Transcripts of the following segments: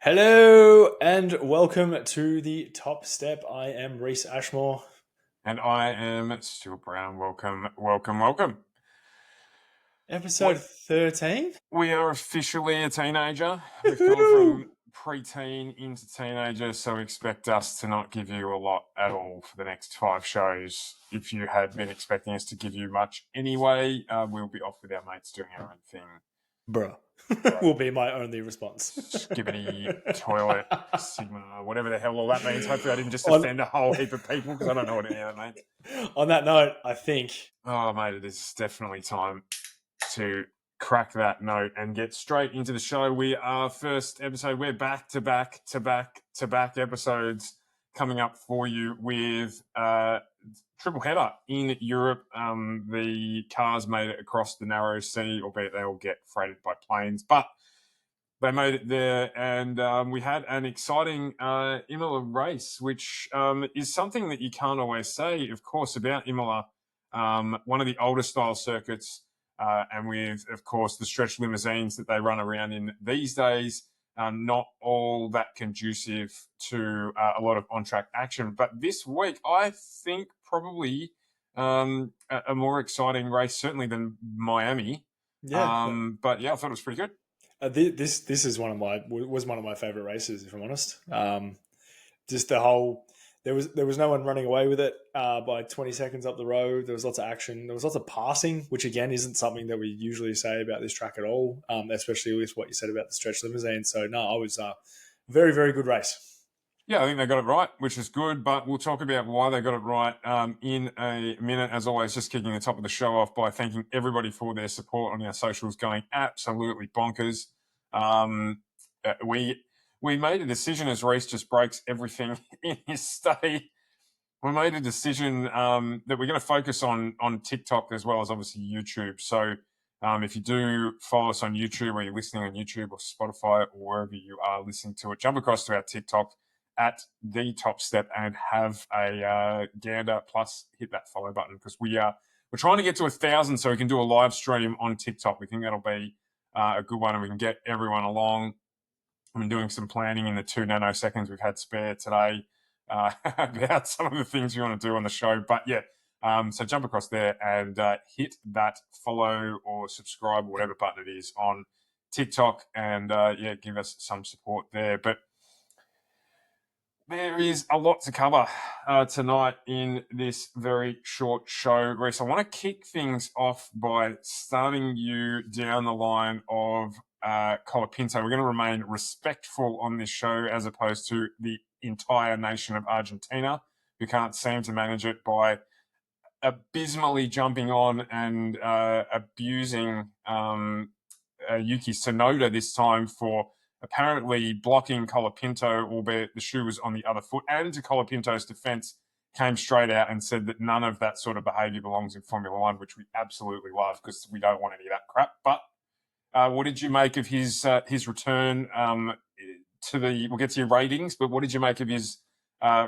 Hello and welcome to the Top Step. I am Reese Ashmore. And I am Stuart Brown. Welcome, welcome, welcome. Episode 13. We are officially a teenager. We've gone from preteen into teenager, so expect us to not give you a lot at all for the next 5 shows. If you had been expecting us to give you much anyway, we'll be off with our mates doing our own thing. Bruh. Will be my only response. Skibbity, toilet, Sigma, whatever the hell all that means. Hopefully I didn't just On- offend a whole heap of people because I don't know what any of that means. On that note, I think Oh, mate, it is definitely time to crack that note and get straight into the show. We are first episode. We're back to back episodes coming up for you with triple header in Europe. The cars made it across the narrow sea, albeit they all get freighted by planes, but they made it there, and we had an exciting Imola race, which is something that you can't always say, of course, about Imola. One of the older style circuits, and with, of course, the stretch limousines that they run around in these days, not all that conducive to a lot of on-track action. But this week, I think probably a more exciting race, certainly than Miami. yeah. But yeah, I thought it was pretty good. This is one of my favorite races, if I'm honest. Just the whole there was no one running away with it by 20 seconds up the road. There was lots of action. There was lots of passing, which again isn't something that we usually say about this track at all, especially with what you said about the stretch limousine. So no, I was very, very good race. Yeah, I think they got it right, which is good, but we'll talk about why they got it right in a minute. As always, just kicking the top of the show off by thanking everybody for their support on our socials, going absolutely bonkers. We made a decision as Reese just breaks everything in his study. We made a decision that we're going to focus on TikTok as well as obviously YouTube. So if you do follow us on YouTube, or you're listening on YouTube or Spotify or wherever you are listening to it, jump across to our TikTok at the Top Step and have a gander. Plus, hit that follow button because we're trying to get to 1,000 so we can do a live stream on TikTok. We think that'll be a good one, and we can get everyone along. I've been doing some planning in the 2 nanoseconds we've had spare today about some of the things you want to do on the show. But yeah, so jump across there and hit that follow or subscribe, or whatever button it is on TikTok, and yeah, give us some support there. But there is a lot to cover tonight in this very short show, Reese. I want to kick things off by starting you down the line of Colapinto. We're going to remain respectful on this show as opposed to the entire nation of Argentina, who can't seem to manage it by abysmally jumping on and abusing Yuki Tsunoda this time for apparently blocking Colapinto, albeit the shoe was on the other foot. And to Colapinto's defence, came straight out and said that none of that sort of behaviour belongs in Formula One, which we absolutely love because we don't want any of that crap. But what did you make of his return to the? We'll get to your ratings, but what did you make of his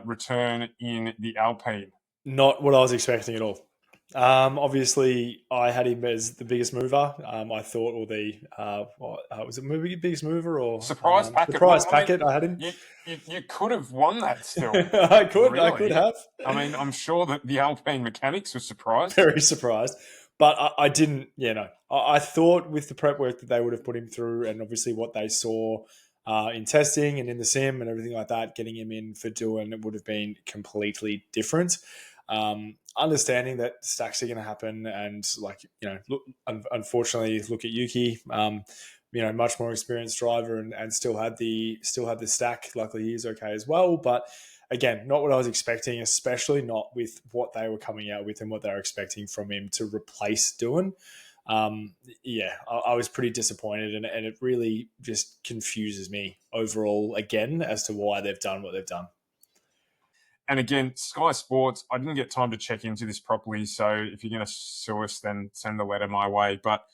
return in the Alpine? Not what I was expecting at all. Obviously, I had him as the biggest mover. I thought, or was it movie biggest mover or Surprise packet. Surprise packet? I had him. You could have won that still. I could Really? have. I mean, I'm sure that the Alpine mechanics were surprised. Very surprised. But I didn't, I thought with the prep work that they would have put him through, and obviously what they saw in testing and in the sim and everything like that, getting him in for doing it would have been completely different. Understanding that stacks are going to happen, and unfortunately, look at Yuki. Much more experienced driver, and still had the stack. Luckily, he's okay as well. But again, not what I was expecting, especially not with what they were coming out with and what they were expecting from him to replace doing. I was pretty disappointed, and it really just confuses me overall again as to why they've done what they've done. And again, Sky Sports, I didn't get time to check into this properly, so if you're going to sue us, then send the letter my way. But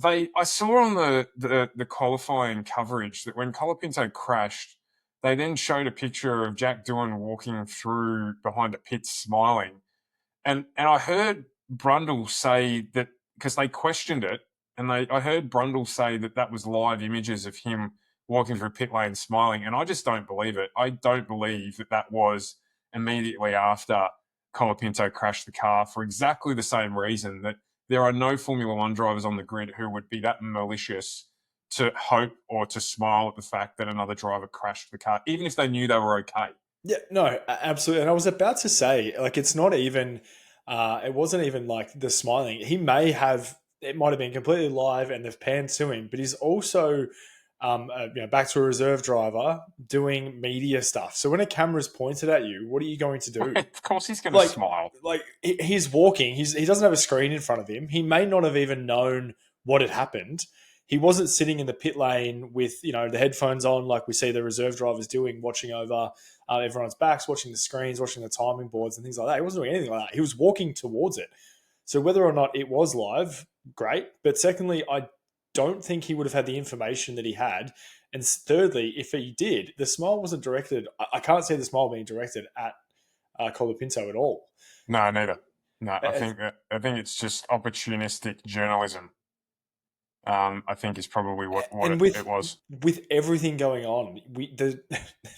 I saw on the qualifying coverage that when Colapinto crashed, they then showed a picture of Jack Doohan walking through behind a pit smiling. And I heard Brundle say that, because they questioned it, and I heard Brundle say that was live images of him walking through pit lane smiling, and I just don't believe it. I don't believe that was immediately after Colapinto crashed the car for exactly the same reason, that there are no Formula One drivers on the grid who would be that malicious to hope or to smile at the fact that another driver crashed the car, even if they knew they were okay. Yeah, no, absolutely. And I was about to say, like, it's not even, it wasn't even like the smiling. He may have, it might have been completely live and they've panned to him, but he's also, back to a reserve driver doing media stuff. So when a camera's pointed at you, what are you going to do? Of course he's going to Like, smile. he's walking. He doesn't have a screen in front of him. He may not have even known what had happened. He wasn't sitting in the pit lane with the headphones on like we see the reserve drivers doing, watching over everyone's backs, watching the screens, watching the timing boards and things like that. He wasn't doing anything like that. He was walking towards it. So whether or not it was live, great. But secondly, I don't think he would have had the information that he had. And thirdly, if he did, the smile wasn't directed. I can't see the smile being directed at Colapinto at all. No, neither. No, I And, think it's just opportunistic journalism. I think is probably what and it was. with everything going on, there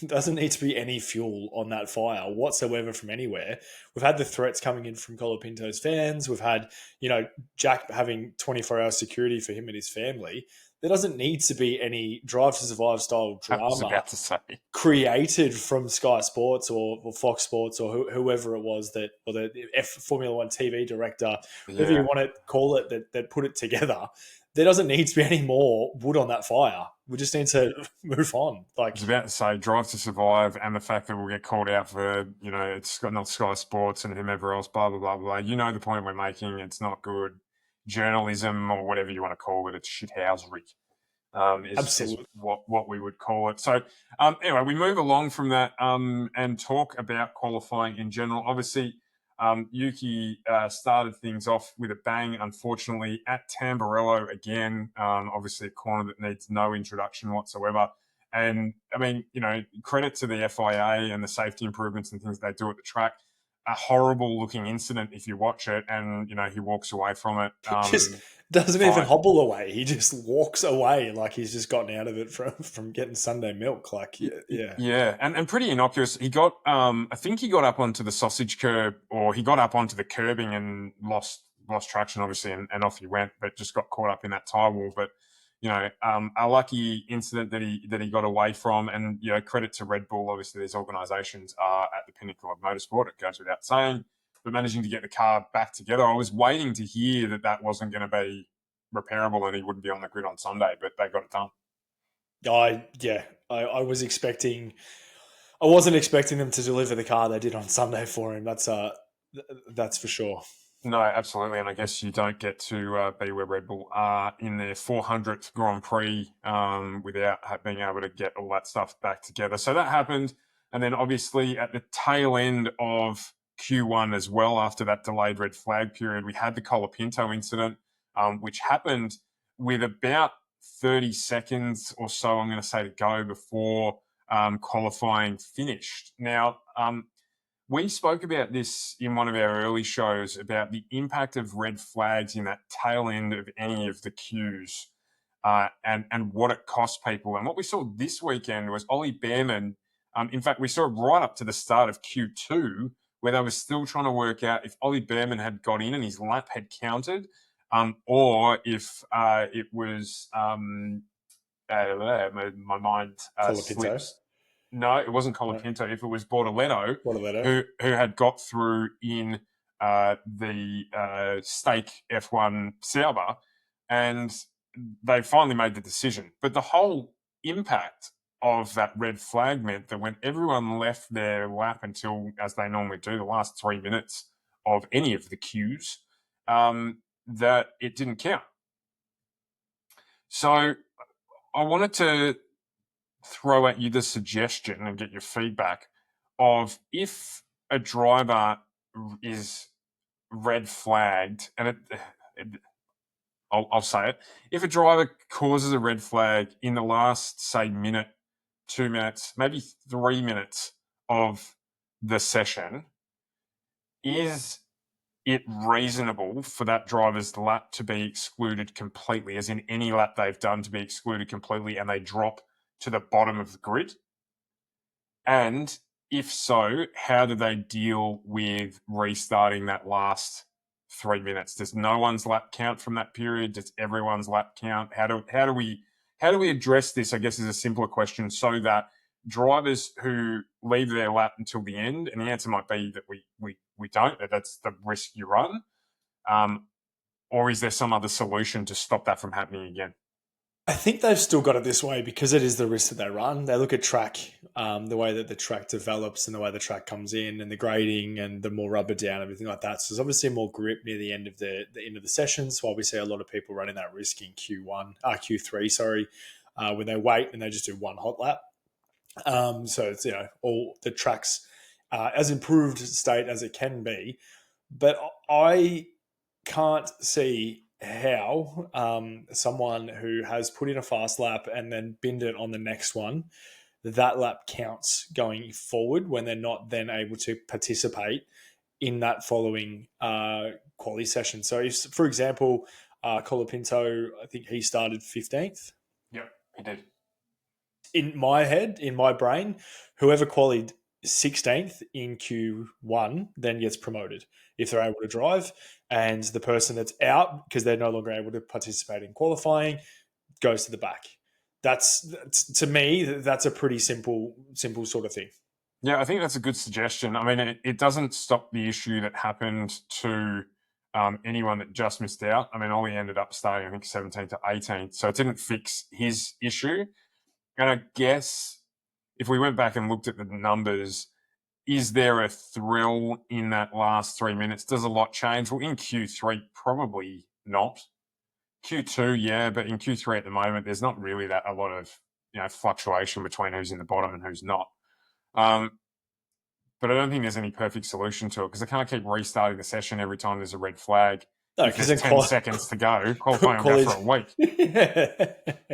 doesn't need to be any fuel on that fire whatsoever from anywhere. We've had the threats coming in from Colapinto's fans. We've had Jack having 24-hour security for him and his family. There doesn't need to be any Drive to Survive style I was drama about to say. created from Sky Sports or Fox Sports or whoever it was or the Formula One TV director, whoever you want to call it, that put it together. There doesn't need to be any more wood on that fire. We just need to move on. I was about to say Drive to Survive and the fact that we'll get called out for, it's got not Sky Sports and whomever else, blah, blah, blah, blah. You know the point we're making. It's not good journalism or whatever you want to call it. It's shithousery. Is what we would call it. So anyway, we move along from that and talk about qualifying in general. Obviously, Yuki started things off with a bang, unfortunately, at Tamburello again. Obviously, a corner that needs no introduction whatsoever. And, I mean, credit to the FIA and the safety improvements and things they do at the track. A horrible-looking incident if you watch it, and, he walks away from it. He just doesn't even hobble away. He just walks away like he's just gotten out of it from getting Sunday milk. Like, yeah. Yeah, and pretty innocuous. He got, I think he got up onto the sausage curb, or he got up onto the curbing and lost traction, obviously, and off he went, but just got caught up in that tire wall. But, a lucky incident that he got away from, and, credit to Red Bull. Obviously, these organisations are at the pinnacle of motorsport, it goes without saying, but managing to get the car back together. I was waiting to hear that wasn't going to be repairable and he wouldn't be on the grid on Sunday, but they got it done. I was expecting. I wasn't expecting them to deliver the car they did on Sunday for him. That's for sure. No, absolutely, and I guess you don't get to be where Red Bull are in their 400th Grand Prix without being able to get all that stuff back together. So that happened, and then obviously at the tail end of Q1 as well, after that delayed red flag period, we had the Colapinto incident, which happened with about 30 seconds or so, I'm going to say, to go before qualifying finished. Now, we spoke about this in one of our early shows about the impact of red flags in that tail end of any of the queues and what it cost people. And what we saw this weekend was Ollie Behrman. In fact, we saw it right up to the start of Q2 where they were still trying to work out if Ollie Behrman had got in and his lap had counted, or if it was my mind slips. No, it wasn't Colapinto. No. If it was Bortoletto, who had got through in the stake F1 Sauber, and they finally made the decision. But the whole impact of that red flag meant that when everyone left their lap until, as they normally do, the last 3 minutes of any of the queues, that it didn't count. So I wanted to throw at you the suggestion and get your feedback of if a driver is red flagged, and I'll say it, if a driver causes a red flag in the last, say, minute, 2 minutes, maybe 3 minutes of the session, is it reasonable for that driver's lap to be excluded completely, as in any lap they've done to be excluded completely, and they drop to the bottom of the grid? And if so, how do they deal with restarting that last 3 minutes? Does no one's lap count from that period? Does everyone's lap count? How do we address this? I guess is a simpler question, so that drivers who leave their lap until the end, and the answer might be that we don't. That's the risk you run. Or is there some other solution to stop that from happening again? I think they've still got it this way because it is the risk that they run. They look at track, the way that the track develops and the way the track comes in and the grading and the more rubber down, everything like that. So there's obviously more grip near the end of the end of the sessions. While we see a lot of people running that risk in Q3, when they wait and they just do one hot lap. So it's, all the tracks as improved state as it can be. But I can't see how someone who has put in a fast lap and then binned it on the next one, that lap counts going forward when they're not then able to participate in that following quali session. So if, for example, Colapinto, I think he started 15th. Yep, he did. In my head, in my brain, whoever qualied 16th in Q1 then gets promoted if they're able to drive, and the person that's out because they're no longer able to participate in qualifying goes to the back. That's to me, that's a pretty simple sort of thing. Yeah, I think that's a good suggestion. I mean, it doesn't stop the issue that happened to anyone that just missed out. I mean, Ollie ended up starting, I think, 17th to 18th, so it didn't fix his issue. And I guess if we went back and looked at the numbers, is there a thrill in that last 3 minutes? Does a lot change? Well, in Q3, probably not. Q2, yeah, but in Q3 at the moment, there's not really a lot of fluctuation between who's in the bottom and who's not. But I don't think there's any perfect solution to it because I can't keep restarting the session every time there's a red flag. No, because there's 10 seconds to go. Qualifying will go for a week.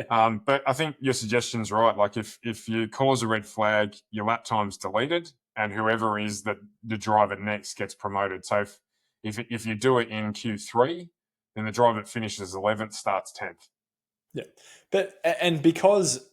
But I think your suggestion's right. Like if you cause a red flag, your lap time's deleted, and whoever is the driver next gets promoted. So if you do it in Q3, then the driver that finishes 11th starts 10th. Yeah, and because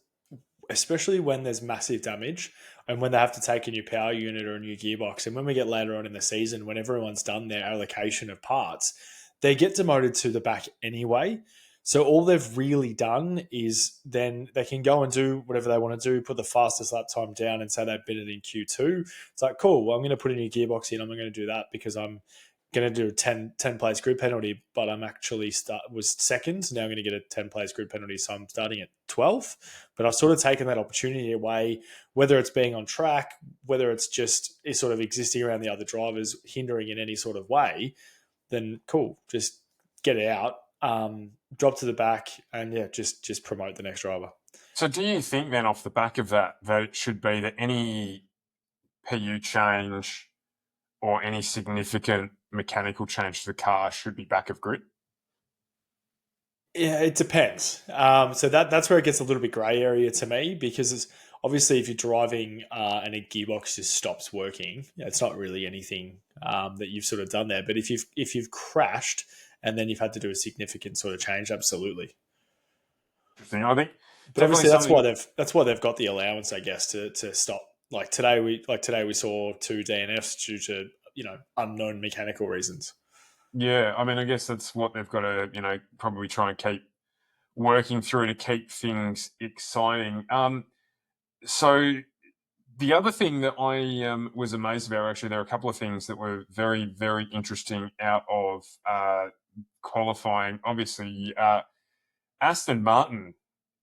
especially when there's massive damage and when they have to take a new power unit or a new gearbox, and when we get later on in the season, when everyone's done their allocation of parts, they get demoted to the back anyway. So all they've really done is then they can go and do whatever they want to do, put the fastest lap time down and say they've been it in Q2. It's like, cool, well, I'm going to put a new gearbox in. I'm going to do that because I'm going to do a 10 place grid penalty, but I'm actually was second. So now I'm going to get a 10 place grid penalty. So I'm starting at 12th. But I've sort of taken that opportunity away, whether it's being on track, whether it's just is sort of existing around the other drivers, hindering in any sort of way, then cool, just get it out. Drop to the back and just promote the next driver. So do you think then off the back of that it should be that any PU change or any significant mechanical change to the car should be back of grid? Yeah, it depends. So that's where it gets a little bit grey area to me because it's obviously if you're driving and a gearbox just stops working, it's not really anything that you've sort of done there. But if you've crashed and then you've had to do a significant sort of change, absolutely. Interesting. I think, but obviously that's why they've got the allowance, I guess, to stop. Like today we saw 2 DNFs due to unknown mechanical reasons. Yeah, I mean, I guess that's what they've got to probably try and keep working through to keep things exciting. So the other thing that I was amazed about, actually, there are a couple of things that were very, very interesting out of qualifying. Obviously, Aston Martin,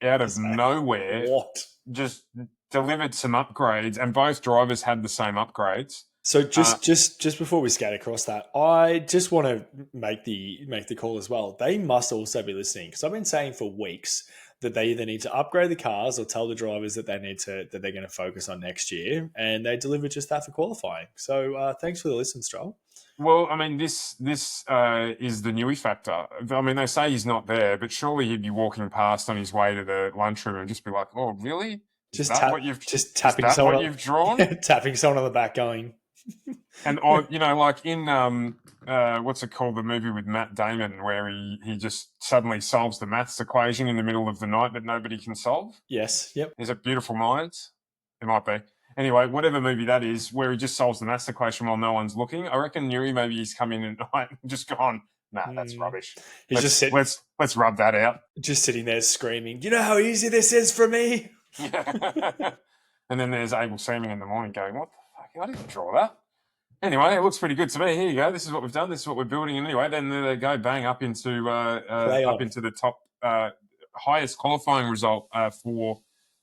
out of nowhere, just delivered some upgrades, and both drivers had the same upgrades. So just before we skate across that, I just want to make the call as well. They must also be listening because I've been saying for weeks that they either need to upgrade the cars or tell the drivers that they're going to focus on next year, and they delivered just that for qualifying. So thanks for the listen, Stroll. Well, I mean, this is the Newey factor. I mean, they say he's not there, but surely he'd be walking past on his way to the lunchroom and just be like, "Oh, really? Tapping someone you've drawn, tapping someone on the back, going." And or like in what's it called, the movie with Matt Damon, where he just suddenly solves the maths equation in the middle of the night that nobody can solve. Yes. Yep. Is it Beautiful Minds? It might be. Anyway, whatever movie that is, where he just solves the maths equation while no one's looking. I reckon Newey maybe he's come in at night and just gone, nah, that's rubbish. He's Let's rub that out. Just sitting there screaming, "Do you know how easy this is for me?" Yeah. And then there's Abel Seaming in the morning going, what the fuck? I didn't draw that. Anyway, it looks pretty good to me. Here you go. This is what we've done. This is what we're building. And anyway, then they go bang up into the top highest qualifying result for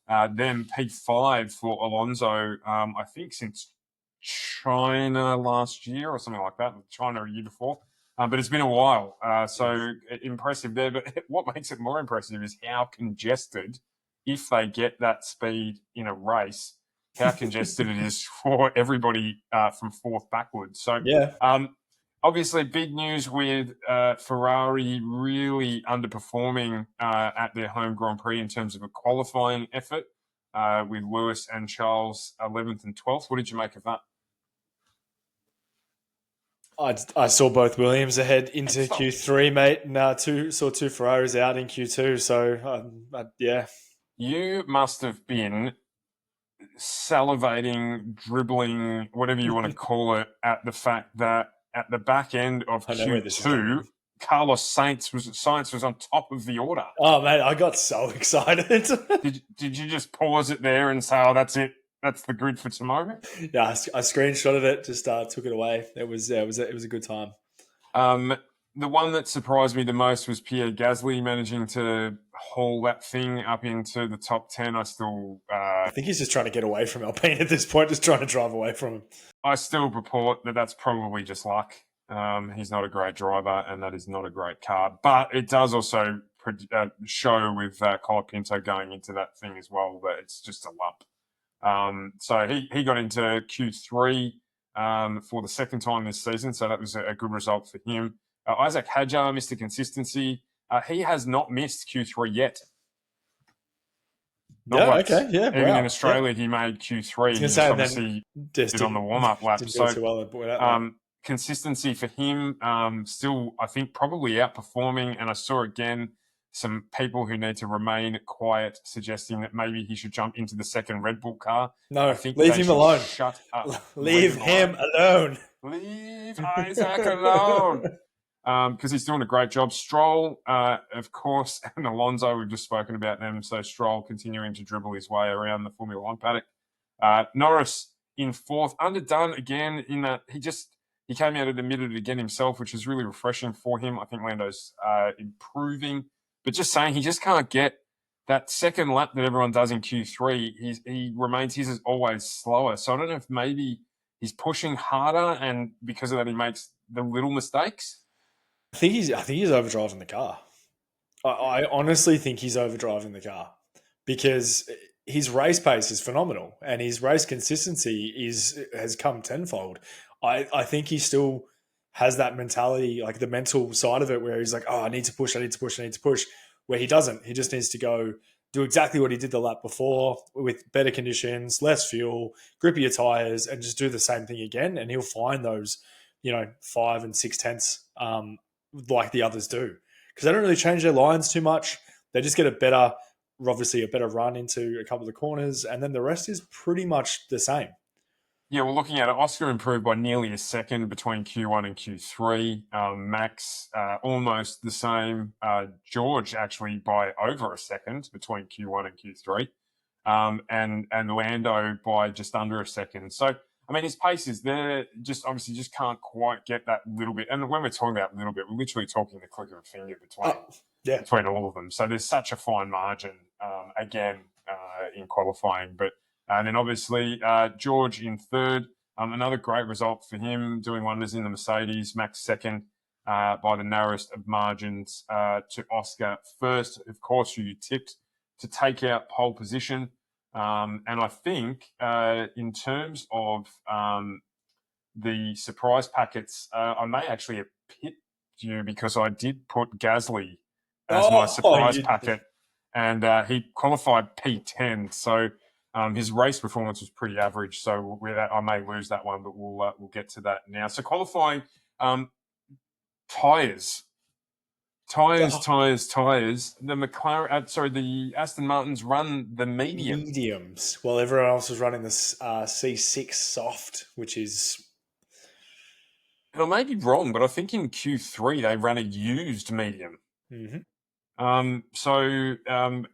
them, P5 for Alonso. I think since China last year or something like that. China a year before. But it's been a while. So impressive there. But what makes it more impressive is how congested, if they get that speed in a race, how congested it is for everybody from fourth backwards. So, obviously, big news with Ferrari really underperforming at their home Grand Prix in terms of a qualifying effort with Lewis and Charles 11th and 12th. What did you make of that? I saw both Williams ahead into Q3, mate, and saw two Ferraris out in Q2. So, yeah. You must have been salivating, dribbling, whatever you want to call it, at the fact that at the back end of Q2, Carlos Sainz was on top of the order. Oh, man, I got so excited. Did you just pause it there and say, oh, that's it? That's the grid for tomorrow? Yeah, I screenshotted it, just took it away. It was a good time. The one that surprised me the most was Pierre Gasly managing to haul that thing up into the top 10. I think he's just trying to get away from Alpine at this point, just trying to drive away from him. I still purport that that's probably just luck. He's not a great driver, and that is not a great car. But it does also show with Colapinto going into that thing as well that it's just a lump. So he got into Q3 for the second time this season, so that was a good result for him. Isaac Hadjar, Mr. Consistency, he has not missed Q3 yet. Okay, yeah. Even in Australia, he made Q3. He just obviously did on the warm-up lap. So, consistency for him, still, I think, probably outperforming. And I saw again some people who need to remain quiet, suggesting that maybe he should jump into the second Red Bull car. No, leave him alone. Shut up. Leave him alone. Leave Isaac alone. Because he's doing a great job. Stroll, of course, and Alonso, we've just spoken about them. So Stroll continuing to dribble his way around the Formula One paddock. Norris in fourth, underdone again in that he came out and admitted it again himself, which is really refreshing for him. I think Lando's improving, but just saying he just can't get that second lap that everyone does in Q3. His is always slower. So I don't know if maybe he's pushing harder, and because of that, he makes the little mistakes. I think he's overdriving the car. I honestly think he's overdriving the car because his race pace is phenomenal and his race consistency has come tenfold. I think he still has that mentality, like the mental side of it, where he's like, oh, I need to push, where he doesn't. He just needs to go do exactly what he did the lap before with better conditions, less fuel, grippier tires, and just do the same thing again. And he'll find those, 5 and 6/10 like the others do, because they don't really change their lines too much. They just get a better run into a couple of the corners, and then the rest is pretty much the same. Yeah, we're looking at it. Oscar improved by nearly a second between Q1 and Q3. Max almost the same. George actually by over a second between Q1 and Q3. And Lando by just under a second. So, I mean, his pace is there, just obviously just can't quite get that little bit. And when we're talking about a little bit, we're literally talking the click of a finger between all of them. So there's such a fine margin, in qualifying. But and then obviously George in third, another great result for him, doing wonders in the Mercedes. Max second by the narrowest of margins to Oscar first, of course, who you tipped to take out pole position. And I think in terms of the surprise packets, I may actually have pipped you because I did put Gasly as my surprise packet, and he qualified P10. So His race performance was pretty average, so I may lose that one, but we'll get to that now. So qualifying, tires. Oh, The the Aston Martins run the medium. mediums. While everyone else was running this C6 soft, which is... And I may be wrong, but I think in Q3 they ran a used medium. Mhm.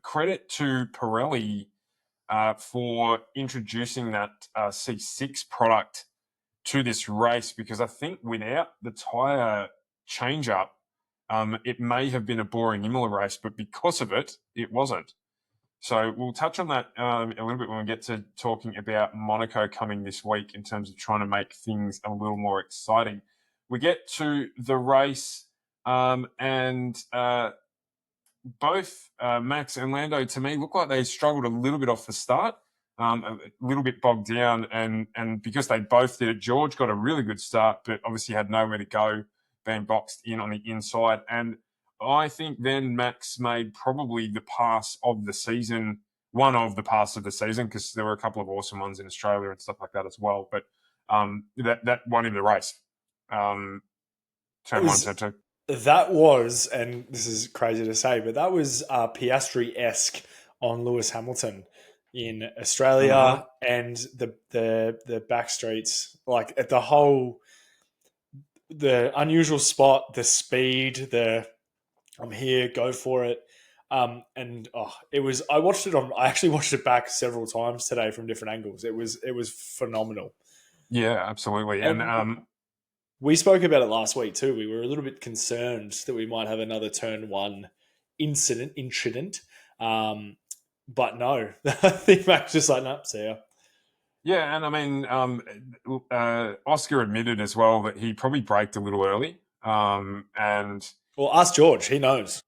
Credit to Pirelli for introducing that C6 product to this race, because I think without the tyre change-up, it may have been a boring Imola race, but because of it, it wasn't. So we'll touch on that a little bit when we get to talking about Monaco coming this week in terms of trying to make things a little more exciting. We get to the race, and both Max and Lando, to me, look like they struggled a little bit off the start, a little bit bogged down, and because they both did it, George got a really good start, but obviously had nowhere to go, being boxed in on the inside. And I think then Max made probably the pass of the season, one of the pass of the season, because there were a couple of awesome ones in Australia and stuff like that as well. But that won him the race. Turn one, turn two. That was, and this is crazy to say, but that was Piastri-esque on Lewis Hamilton in Australia and the back streets, like at the unusual spot, the speed, I'm here, go for it. It was. I actually watched it back several times today from different angles. It was phenomenal. Yeah, absolutely. And we spoke about it last week too. We were a little bit concerned that we might have another turn one incident. But no, I think Max just like, no, see ya. Yeah, and I mean, Oscar admitted as well that he probably braked a little early. Well, ask George. He knows.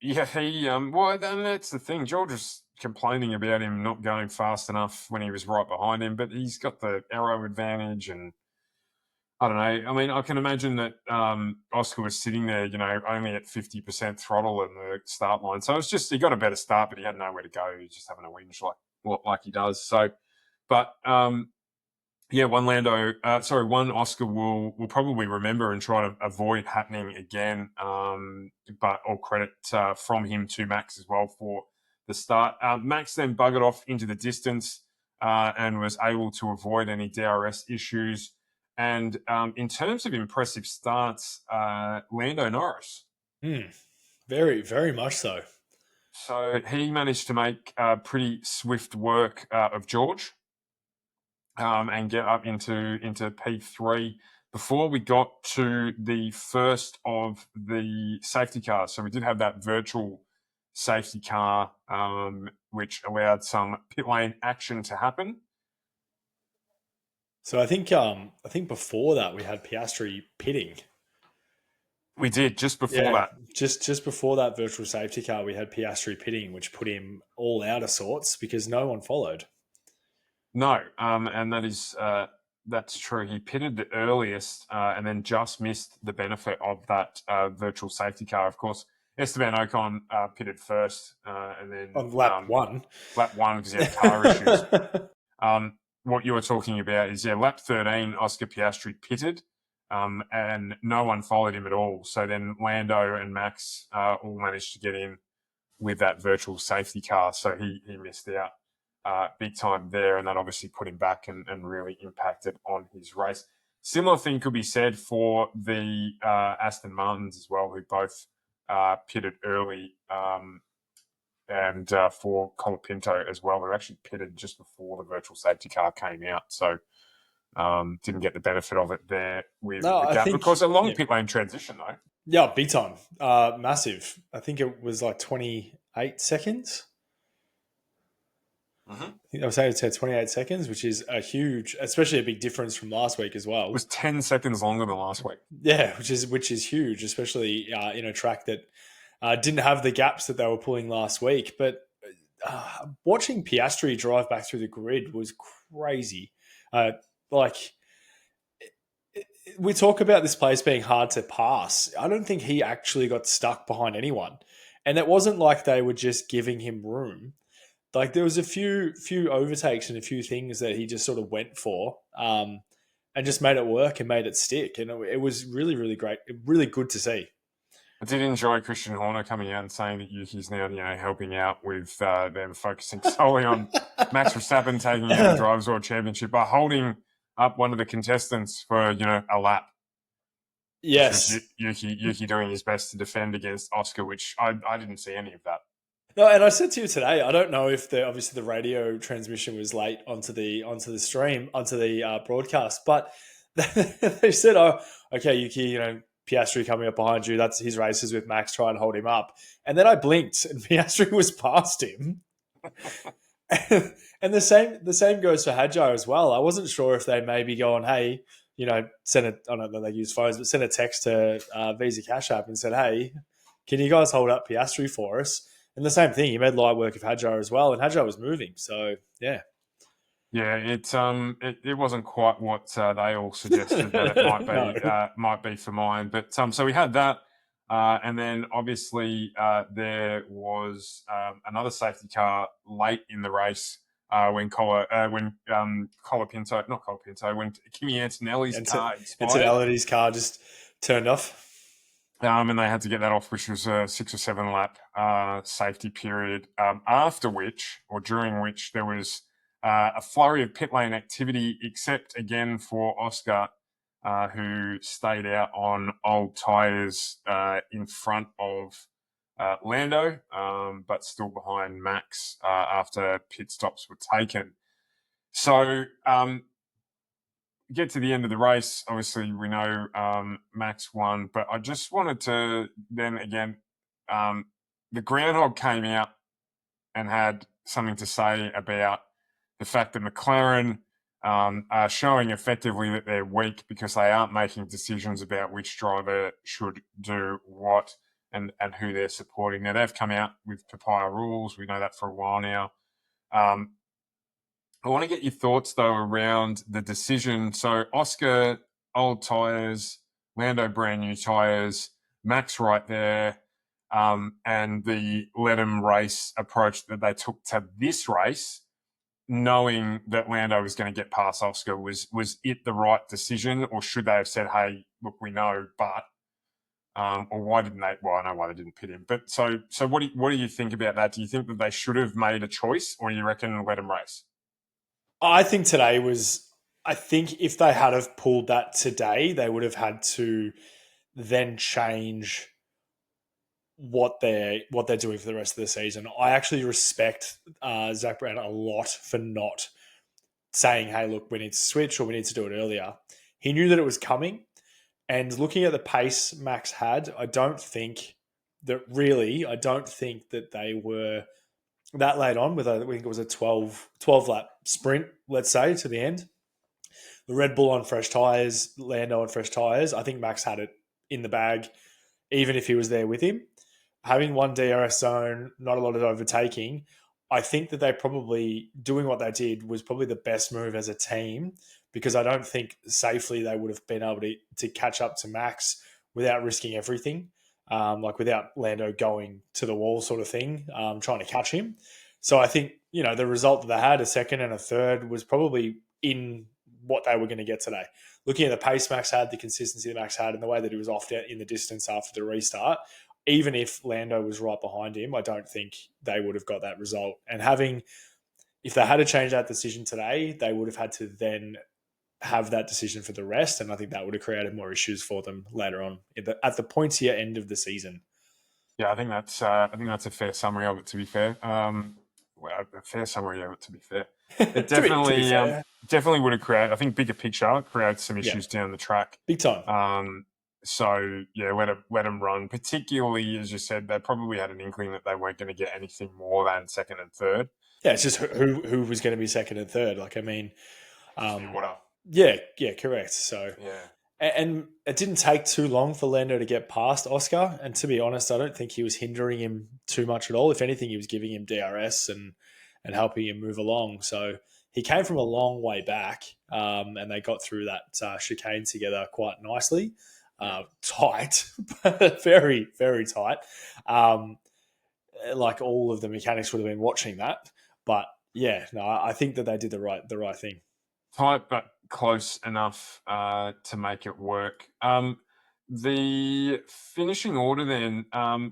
Yeah, well, and that's the thing. George was complaining about him not going fast enough when he was right behind him, but he's got the aero advantage, and I don't know. I mean, I can imagine that Oscar was sitting there, only at 50% throttle in the start line. So it's just, he got a better start, but he had nowhere to go. He was just having a whinge like he does. So, but one Oscar will probably remember and try to avoid happening again. But all credit from him to Max as well for the start. Max then buggered off into the distance and was able to avoid any DRS issues. And in terms of impressive starts, Lando Norris. Very, very much so. So he managed to make pretty swift work of George and get up into P3 before we got to the first of the safety cars. So we did have that virtual safety car, which allowed some pit lane action to happen. So I think before that we had Piastri pitting. We did just before that. Just before that virtual safety car, we had Piastri pitting, which put him all out of sorts because no one followed. No, and that's true. He pitted the earliest and then just missed the benefit of that virtual safety car. Of course, Esteban Ocon pitted first and then on lap one. Lap one because he had car issues. What you were talking about is, lap 13, Oscar Piastri pitted and no one followed him at all. So then Lando and Max all managed to get in with that virtual safety car. So he missed out big time there, and that obviously put him back and really impacted on his race. Similar thing could be said for the Aston Martins as well, who both pitted early, and for Colapinto as well, who actually pitted just before the virtual safety car came out. So didn't get the benefit of it there with that. Because a long pit lane transition, though. Yeah, big time. Massive. I think it was like 28 seconds. Mm-hmm. I think I was saying it said 28 seconds, which is a huge, especially a big difference from last week as well. It was 10 seconds longer than last week. Yeah, which is huge, especially in a track that didn't have the gaps that they were pulling last week. But watching Piastri drive back through the grid was crazy. We talk about this place being hard to pass. I don't think he actually got stuck behind anyone. And it wasn't like they were just giving him room. Like there was a few overtakes and a few things that he just sort of went for, and just made it work and made it stick. And it was really, really great, really good to see. I did enjoy Christian Horner coming out and saying that Yuki's now, helping out with them focusing solely on Max Verstappen taking out the Drivers' World Championship by holding up one of the contestants for, a lap. Yes. Yuki doing his best to defend against Oscar, which I didn't see any of that. No, and I said to you today, I don't know if obviously the radio transmission was late onto the stream, onto the broadcast, but they said, "Oh, okay, Yuki, Piastri coming up behind you. That's his races with Max. Try and hold him up." And then I blinked, and Piastri was past him. And the same goes for Hadjar as well. I wasn't sure if they maybe go on, hey, send a, I don't know they use phones, but send a text to Visa Cash App and said, hey, can you guys hold up Piastri for us? And the same thing, he made light work of Hadjar as well, and Hadjar was moving. So yeah. Yeah, it wasn't quite what they all suggested that it might be No. might be for mine. But so we had that, and then obviously there was another safety car late in the race when when Kimi Antonelli's car expired. Antonelli's car just turned off. And they had to get that off, which was a 6 or 7 lap safety period. After which, or during which, there was a flurry of pit lane activity, except again for Oscar, who stayed out on old tyres in front of Lando, but still behind Max after pit stops were taken. So get to the end of the race. Obviously, we know Max won, but I just wanted to then again, the groundhog came out and had something to say about the fact that McLaren are showing effectively that they're weak because they aren't making decisions about which driver should do what and who they're supporting. Now, they've come out with papaya rules. We know that for a while now. I want to get your thoughts, though, around the decision. So Oscar, old tyres, Lando, brand new tyres, Max right there, and the let him race approach that they took to this race, knowing that Lando was going to get past Oscar, was it the right decision, or should they have said, hey, look, we know, but... or why didn't they? Well, I know why they didn't pit him. But so what do you think about that? Do you think that they should have made a choice, or do you reckon let him race? I think today was. I think if they had have pulled that today, they would have had to then change what they're doing for the rest of the season. I actually respect Zach Brown a lot for not saying, "Hey, look, we need to switch or we need to do it earlier." He knew that it was coming, and looking at the pace Max had, I don't think that they were that late on with I think it was a 12 lap sprint, let's say, to the end. The Red Bull on fresh tyres, Lando on fresh tyres, I think Max had it in the bag, even if he was there with him. Having one DRS zone, not a lot of overtaking, I think that they probably, doing what they did was probably the best move as a team, because I don't think safely they would have been able to catch up to Max without risking everything. Like without Lando going to the wall sort of thing, trying to catch him. So I think, the result that they had, a second and a third, was probably in what they were going to get today. Looking at the pace Max had, the consistency that Max had, and the way that he was off in the distance after the restart, even if Lando was right behind him, I don't think they would have got that result. And if they had to change that decision today, they would have had to then have that decision for the rest, and I think that would have created more issues for them later on at the pointier end of the season. Yeah, I think that's a fair summary of it. To be fair, a fair summary of it. To be fair, it definitely would have created. I think bigger picture creates some issues down the track, big time. So yeah, let them run. Particularly as you said, they probably had an inkling that they weren't going to get anything more than second and third. Yeah, it's just who was going to be second and third. Like, I mean, whatever. Yeah, correct. So, yeah. And it didn't take too long for Lando to get past Oscar. And to be honest, I don't think he was hindering him too much at all. If anything, he was giving him DRS and helping him move along. So he came from a long way back, and they got through that chicane together quite nicely. Tight, very, very tight. Like all of the mechanics would have been watching that. But yeah, no, I think that they did the right thing. Tight but close enough to make it work. The finishing order then,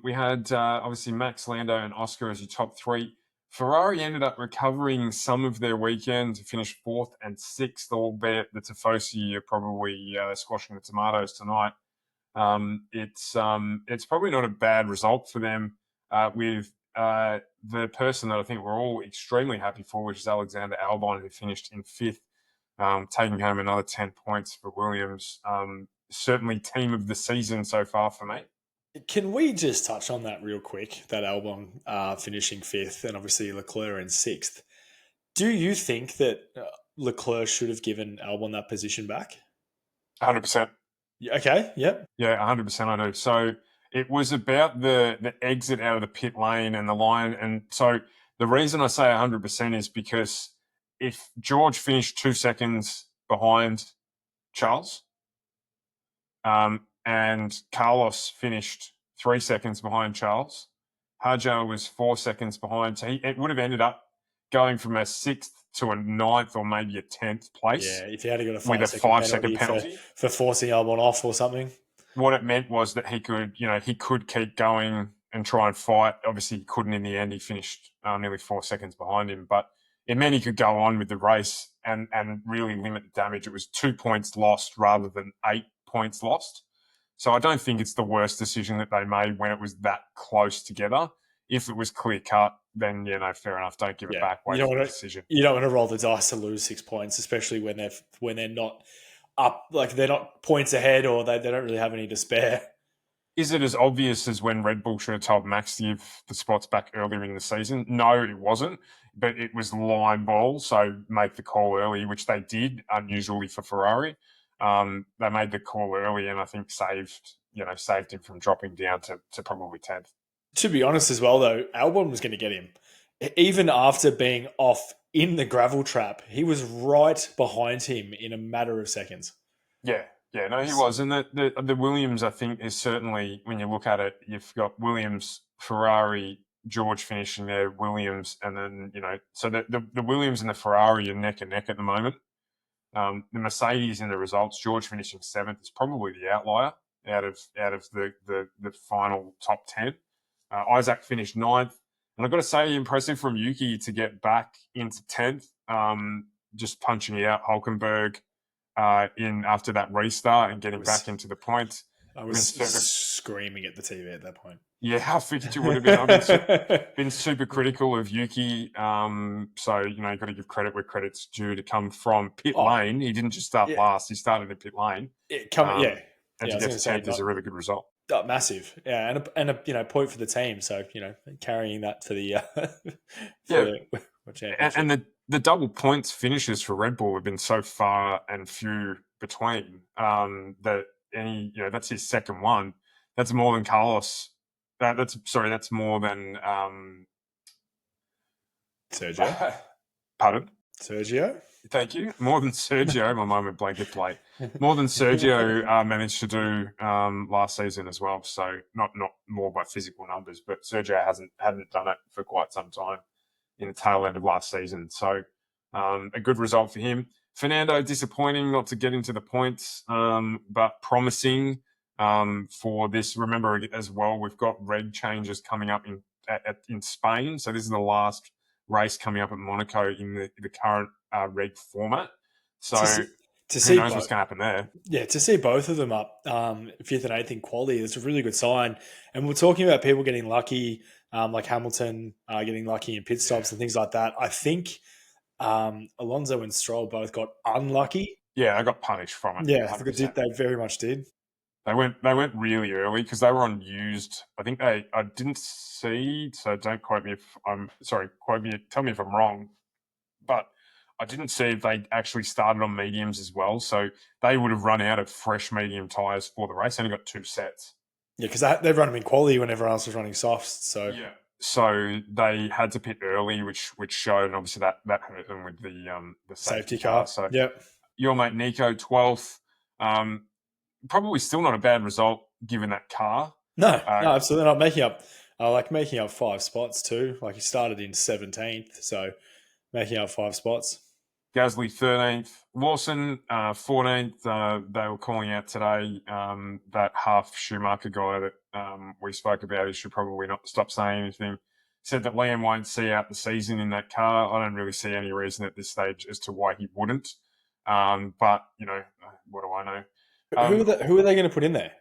we had obviously Max, Lando, and Oscar as your top three. Ferrari ended up recovering some of their weekend to finish fourth and sixth, albeit the Tifosi are probably squashing the tomatoes tonight. It's probably not a bad result for them with the person that I think we're all extremely happy for, which is Alexander Albon, who finished in fifth, taking home another 10 points for Williams. Certainly team of the season so far for me. Can we just touch on that real quick? That Albon finishing fifth, and obviously Leclerc in sixth. Do you think that Leclerc should have given Albon that position back? 100%. Okay, yep. Yeah, 100% I do. So it was about the exit out of the pit lane and the line. And so the reason I say 100% is because if George finished 2 seconds behind Charles, and Carlos finished 3 seconds behind Charles, Hajo was 4 seconds behind. So it would have ended up going from a sixth to a ninth or maybe a 10th place. Yeah, if he had got a 5-second penalty for forcing Albon off or something. What it meant was that he could keep going and try and fight. Obviously, he couldn't in the end. He finished nearly 4 seconds behind him, but it meant he could go on with the race and really limit the damage. It was 2 points lost rather than 8 points lost. So I don't think it's the worst decision that they made when it was that close together. If it was clear cut, then fair enough. Don't give it back. Wait for the decision. You don't want to roll the dice to lose 6 points, especially when they're not up, like they're not points ahead, or they don't really have any to spare. Is it as obvious as when Red Bull should have told Max to give the spots back earlier in the season? No, it wasn't, but it was line ball, so make the call early, which they did, unusually for Ferrari. They made the call early and I think saved him from dropping down to probably 10th. To be honest as well, though, Albon was going to get him. Even after being off in the gravel trap, he was right behind him in a matter of seconds. Yeah, no, he was. And the Williams, I think, is certainly, when you look at it, you've got Williams, Ferrari, George finishing there, Williams, and then, so the Williams and the Ferrari are neck and neck at the moment. The Mercedes in the results, George finishing 7th is probably the outlier out of the final top 10. Isaac finished 9th. And I've got to say, impressive from Yuki to get back into 10th, just punching out Hulkenberg in after that restart and getting back into the points. I was screaming at the TV at that point. Yeah, I figured you would have been. I've been super critical of Yuki. So, you've got to give credit where credit's due to come from pit lane. He didn't just start last. He started in pit lane. And to get to 10th is a really good result. Massive, yeah, and a point for the team. So carrying that to the and the double points finishes for Red Bull have been so far and few between that that's his second one. That's more than Carlos. That's more than Sergio. Pardon? Sergio. Thank you. More than Sergio, my moment blanket play. More than Sergio managed to do last season as well. So not more by physical numbers, but Sergio hadn't done it for quite some time in the tail end of last season. So a good result for him. Fernando, disappointing not to get into the points, but promising for this. Remember as well, we've got reg changes coming up in Spain. So this is the last race coming up at Monaco in the current reg format. So who knows what's going to happen there? Yeah, to see both of them up 5th and 8th in quality, it's a really good sign. And we're talking about people getting lucky, like Hamilton getting lucky in pit stops and things like that. I think Alonso and Stroll both got unlucky. Yeah, they got punished from it. Yeah, they very much did. They went really early because they were on used. I think I didn't see, so don't quote me if I'm sorry. Quote me, tell me if I'm wrong, but I didn't see if they actually started on mediums as well. So they would have run out of fresh medium tyres for the race. They only got 2 sets. Yeah, because they've run them in quality when everyone else was running softs. So yeah, so they had to pit early, which showed, and obviously that hurt them with the safety car. So yep, your mate Nico 12th. Probably still not a bad result given that car. No, absolutely not. Making up 5 spots too. Like he started in 17th, so making up 5 spots. Gasly 13th, Lawson 14th. They were calling out today that half Schumacher guy that we spoke about. He should probably not stop saying anything. Said that Liam won't see out the season in that car. I don't really see any reason at this stage as to why he wouldn't. But what do I know? Who are they going to put in there?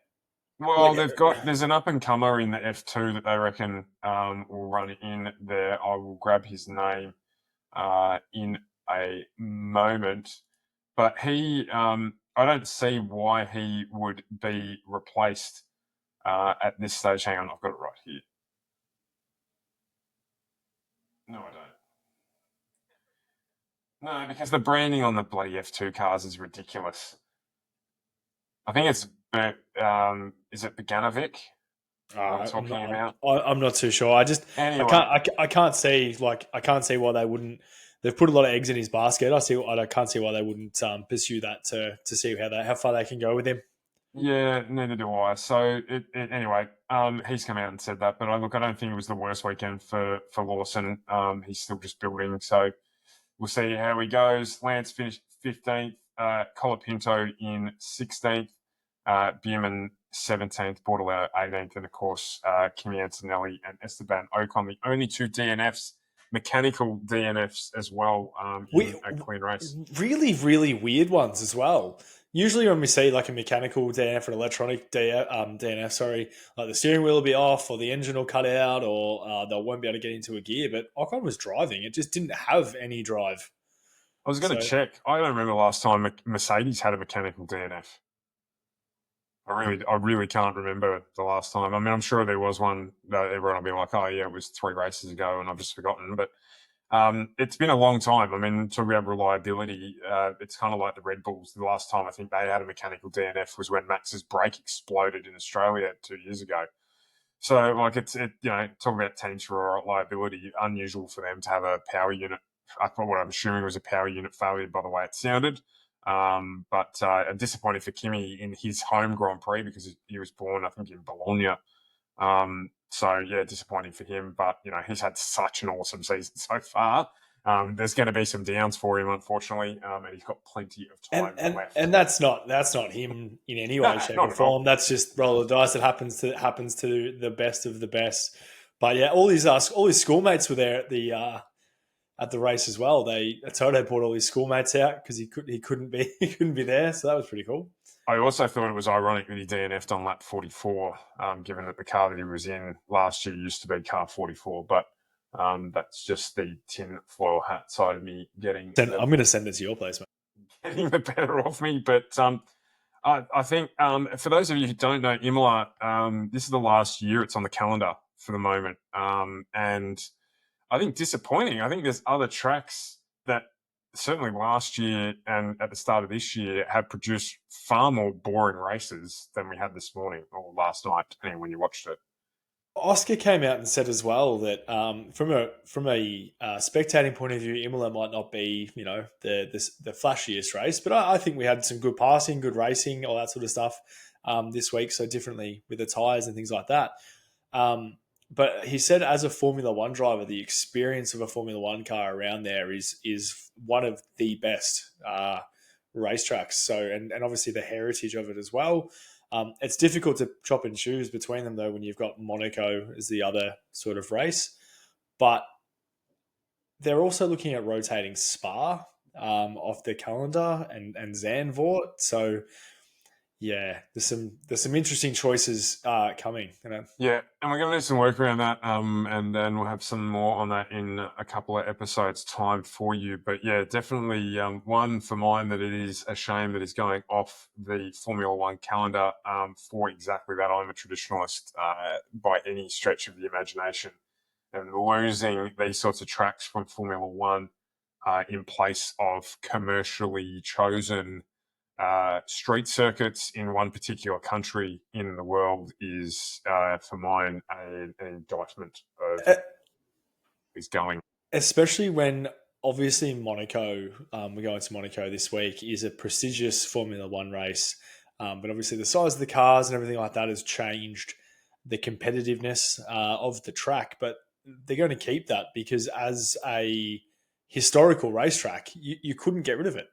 Well, Like, there's an up and comer in the F2 that they reckon will run in there. I will grab his name in a moment, but I don't see why he would be replaced at this stage. Hang on, I've got it right here. No, I don't. No, because the branding on the bloody F2 cars is ridiculous. I think it's, is it Beganovic? I'm not too sure. Anyway, I can't see why they wouldn't. They've put a lot of eggs in his basket. I can't see why they wouldn't pursue that to see how far they can go with him. Yeah, neither do I. So anyway, he's come out and said that, but I don't think it was the worst weekend for Lawson. He's still just building, so we'll see how he goes. Lance finished 15th, Colapinto in 16th, Bierman 17th, Bordello 18th, and of course Kimi Antonelli and Esteban Ocon, the only 2 DNFs, mechanical DNFs as well in a clean race. Really, really weird ones as well. Usually when we see like a mechanical DNF or an electronic DNF, like the steering wheel will be off or the engine will cut out or they won't be able to get into a gear. But Ocon was driving. It just didn't have any drive. I was going to check. I don't remember the last time Mercedes had a mechanical DNF. I really can't remember the last time. I mean, I'm sure there was one that everyone will be like, oh, yeah, it was 3 races ago and I've just forgotten. But it's been a long time. I mean, talking about reliability, it's kind of like the Red Bulls. The last time I think they had a mechanical DNF was when Max's brake exploded in Australia 2 years ago. So, like, talking about teams for reliability, unusual for them to have a power unit. What I'm assuming was a power unit failure by the way it sounded. But disappointing for Kimi in his home Grand Prix because he was born, I think, in Bologna. So, yeah, disappointing for him. But, he's had such an awesome season so far. There's going to be some downs for him, unfortunately, and he's got plenty of time left. And that's not him in any way, shape, or form. That's just roll of the dice. It happens to the best of the best. But yeah, all his schoolmates were there at the race as well. Toto brought all his schoolmates out because he couldn't be there, so that was pretty cool. I also thought it was ironic that he DNF'd on lap 44, given that the car that he was in last year used to be car 44. But that's just the tinfoil hat side of me getting. I'm going to send it to your place, mate. Getting the better of me, but I think for those of you who don't know Imola, this is the last year it's on the calendar for the moment, and I think disappointing. I think there's other tracks that certainly last year and at the start of this year have produced far more boring races than we had this morning or last night, depending on when you watched it. Oscar came out and said as well that from a spectating point of view, Imola might not be the flashiest race, but I think we had some good passing, good racing, all that sort of stuff this week. So differently with the tyres and things like that. But he said, as a Formula One driver, the experience of a Formula One car around there is one of the best racetracks. So, and obviously the heritage of it as well. It's difficult to chop and choose between them, though, when you've got Monaco as the other sort of race. But they're also looking at rotating Spa off their calendar and Zandvoort. So, yeah, there's some interesting choices coming. Yeah, and we're going to do some work around that, and then we'll have some more on that in a couple of episodes' time for you. But yeah, definitely one for mine that it is a shame that it's going off the Formula One calendar for exactly that. I'm a traditionalist by any stretch of the imagination, and losing these sorts of tracks from Formula One in place of commercially chosen street circuits in one particular country in the world is, for mine, an indictment of who's going. Especially when, obviously, Monaco, we're going to Monaco this week, is a prestigious Formula One race. But obviously the size of the cars and everything like that has changed the competitiveness of the track. But they're going to keep that because as a historical racetrack, you couldn't get rid of it.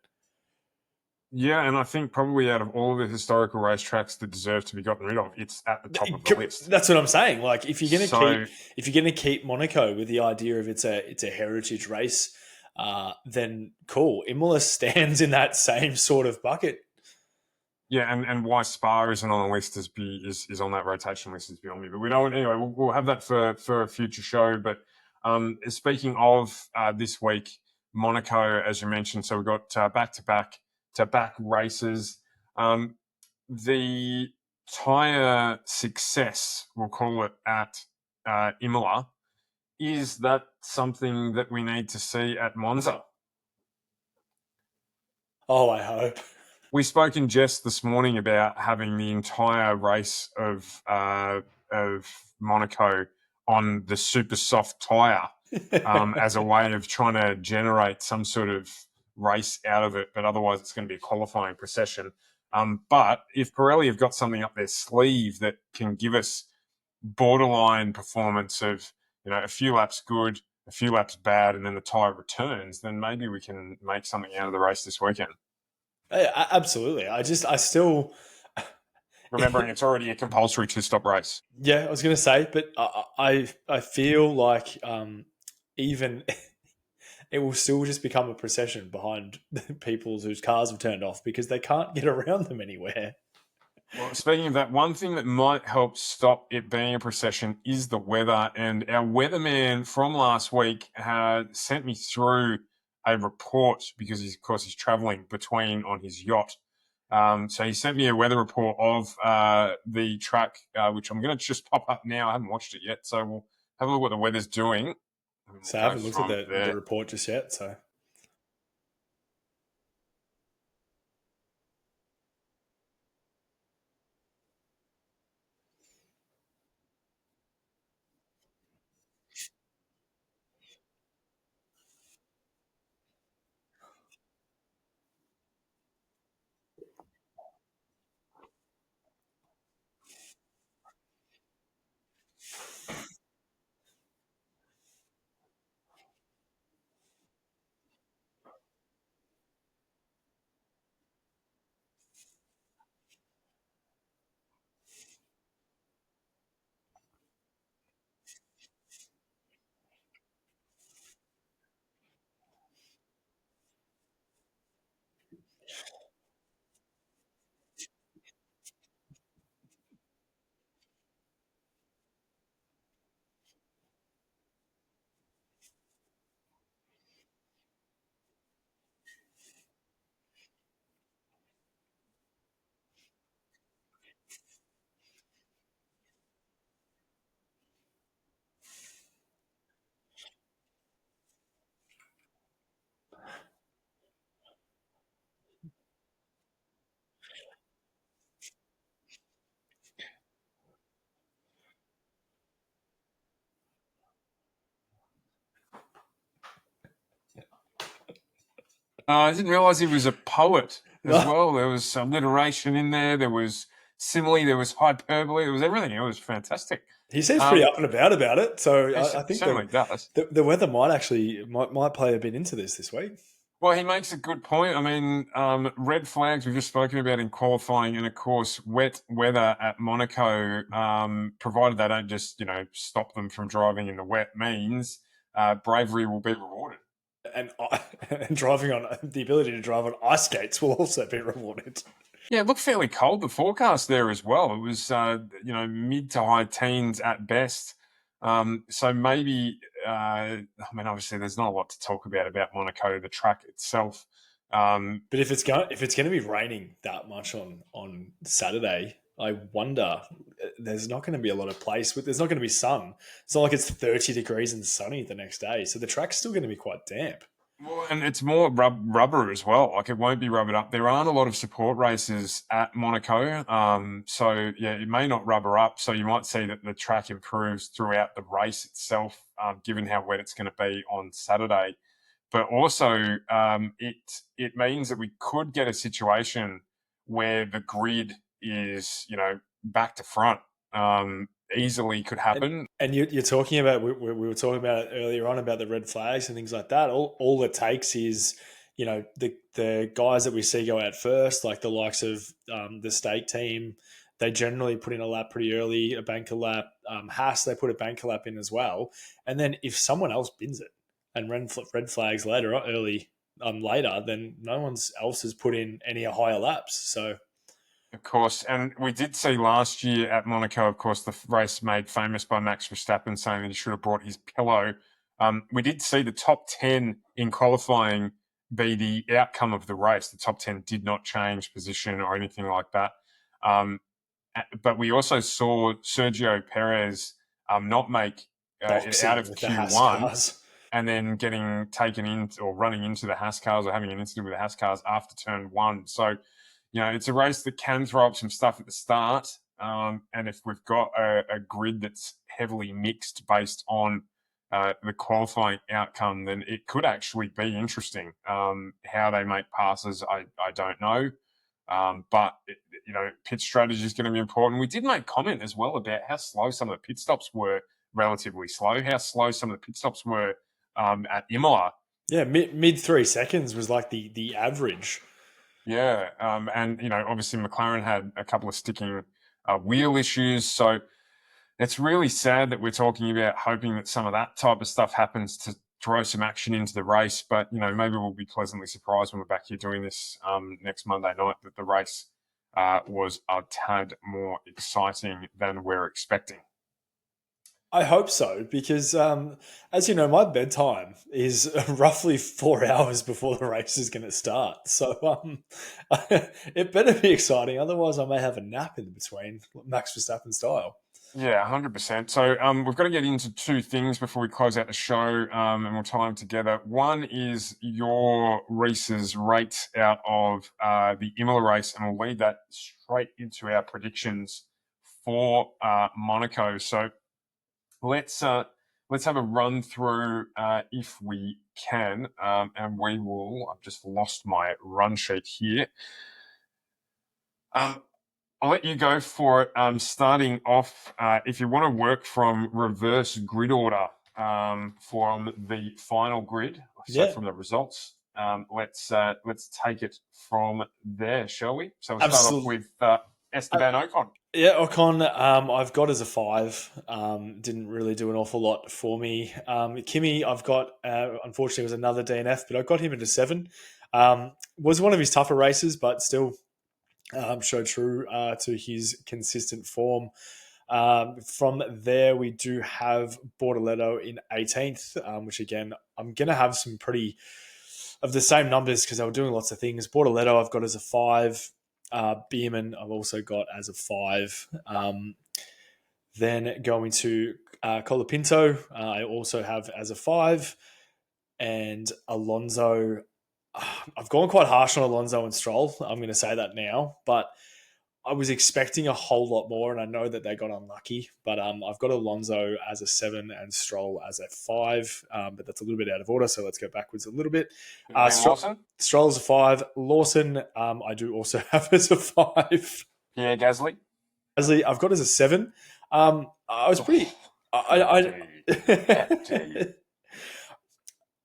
Yeah, and I think probably out of all the historical racetracks that deserve to be gotten rid of, it's at the top of the list. That's what I'm saying. Like if you're So gonna keep Monaco with the idea of it's a heritage race, then cool. Imola stands in that same sort of bucket. yeah, and why Spa isn't on the list is on that rotation list is beyond me. But we don't anyway. We'll have that for a future show. But speaking of this week, Monaco, as you mentioned, so we've got back races. The tyre success, we'll call it, at Imola, is that something that we need to see at Monza? Oh, I hope. We spoke in jest this morning about having the entire race of Monaco on the super soft tyre as a way of trying to generate some sort of race out of it, but otherwise it's going to be a qualifying procession. But if Pirelli have got something up their sleeve that can give us borderline performance of, a few laps good, a few laps bad, and then the tyre returns, then maybe we can make something out of the race this weekend. Absolutely. I still Remembering it's already a compulsory two-stop race. Yeah, I was going to say, but I feel like even it will still just become a procession behind people whose cars have turned off because they can't get around them anywhere. Well, speaking of that, one thing that might help stop it being a procession is the weather. And our weatherman from last week had sent me through a report because, of course, he's traveling between on his yacht. So he sent me a weather report of the track, which I'm going to just pop up now. I haven't watched it yet, so we'll have a look at what the weather's doing. So I haven't looked at the report just yet, so... I didn't realise he was a poet as well. There was some alliteration in there. There was simile. There was hyperbole. There was everything. It was fantastic. He seems pretty up and about it. So I think certainly does. The weather might play a bit into this week. Well, he makes a good point. I mean, red flags we've just spoken about in qualifying, and of course, wet weather at Monaco, provided they don't just stop them from driving in the wet, means bravery will be rewarded. And driving on the ability to drive on ice skates will also be rewarded. Yeah, it looked fairly cold, the forecast there as well. It was, mid to high teens at best. So maybe, obviously there's not a lot to talk about Monaco, the track itself. But if it's going to be raining that much on Saturday, I wonder there's not going to be a lot of place. There's not going to be sun. It's not like it's 30 degrees and sunny the next day. So the track's still going to be quite damp. Well, and it's more rubber as well. Like it won't be rubbered up. There aren't a lot of support races at Monaco. So yeah, it may not rubber up. So you might see that the track improves throughout the race itself, given how wet it's going to be on Saturday. But also, it means that we could get a situation where the grid is, back to front. easily could happen. And you're talking about, we were talking about it earlier on about the red flags and things like that. All it takes is, the guys that we see go out first, like the likes of the state team, they generally put in a lap pretty early, a banker lap. Haas, they put a banker lap in as well. And then if someone else bins it and red flags later or early later, then no one else has put in any higher laps. So Of course, and we did see last year at Monaco, of course, the race made famous by Max Verstappen saying that he should have brought his pillow. We did see the top 10 in qualifying be the outcome of the race. The top 10 did not change position or anything like that. But we also saw Sergio Perez not make it out of with the Haas Q1 cars. and then getting taken in or running into the Haas cars or having an incident with the Haas cars after turn 1. So, it's a race that can throw up some stuff at the start. And if we've got a grid that's heavily mixed based on the qualifying outcome, then it could actually be interesting. How they make passes, I don't know. But, pit strategy is going to be important. We did make comment as well about how slow some of the pit stops were, relatively slow, how slow some of the pit stops were at Imola. Yeah, mid 3 seconds was like the average. Yeah, and obviously McLaren had a couple of sticking wheel issues, so it's really sad that we're talking about hoping that some of that type of stuff happens to throw some action into the race. But maybe we'll be pleasantly surprised when we're back here doing this next Monday night that the race was a tad more exciting than we're expecting. I hope so, because as you know, my bedtime is roughly 4 hours before the race is going to start. So it better be exciting. Otherwise, I may have a nap in between, Max Verstappen style. Yeah, 100%. So we've got to get into two things before we close out the show, and we'll tie them together. One is your Reese's rate out of the Imola race, and we'll lead that straight into our predictions for Monaco. So let's have a run through if we can, and we will. I've just lost my run sheet here. I'll let you go for it. Starting off, if you want to work from reverse grid order from the final grid, so from the results, let's take it from there, shall we? So we'll start off with Esteban Ocon. Yeah, Ocon, I've got as a 5. Didn't really do an awful lot for me. Kimi, I've got, unfortunately, was another DNF, but I got him into 7. Was one of his tougher races, but still showed true to his consistent form. From there, we do have Bortoleto in 18th, which again, I'm going to have some pretty of the same numbers because they were doing lots of things. Bortoleto, I've got as a 5. Bierman, I've also got as a 5. Then going to Colapinto, I also have as a 5. And Alonso, I've gone quite harsh on Alonso and Stroll. I'm going to say that now, but I was expecting a whole lot more, and I know that they got unlucky. But I've got Alonso as a 7 and Stroll as a 5, but that's a little bit out of order, so let's go backwards a little bit. Stroll's a 5. Lawson, I do also have as a 5. Yeah, Gasly, I've got as a 7. I was pretty.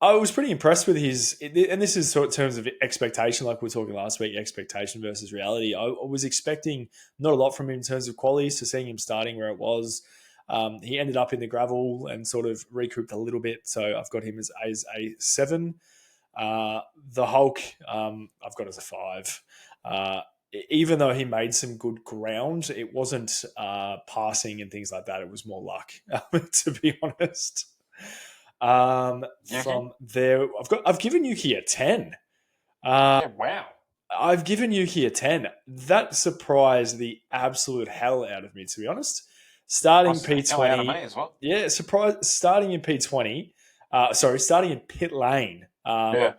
I was pretty impressed with his, and this is sort of terms of expectation, like we were talking last week, expectation versus reality. I was expecting not a lot from him in terms of qualities, so seeing him starting where it was. He ended up in the gravel and sort of recouped a little bit, so I've got him as a 7. The Hulk, I've got as a 5. Even though he made some good ground, it wasn't passing and things like that. It was more luck, to be honest. From there, I've given Yuki a 10. wow. I've given Yuki a 10. That surprised the absolute hell out of me, to be honest. Starting P20. Out of me as well. Yeah, starting in P20. Starting in pit lane. And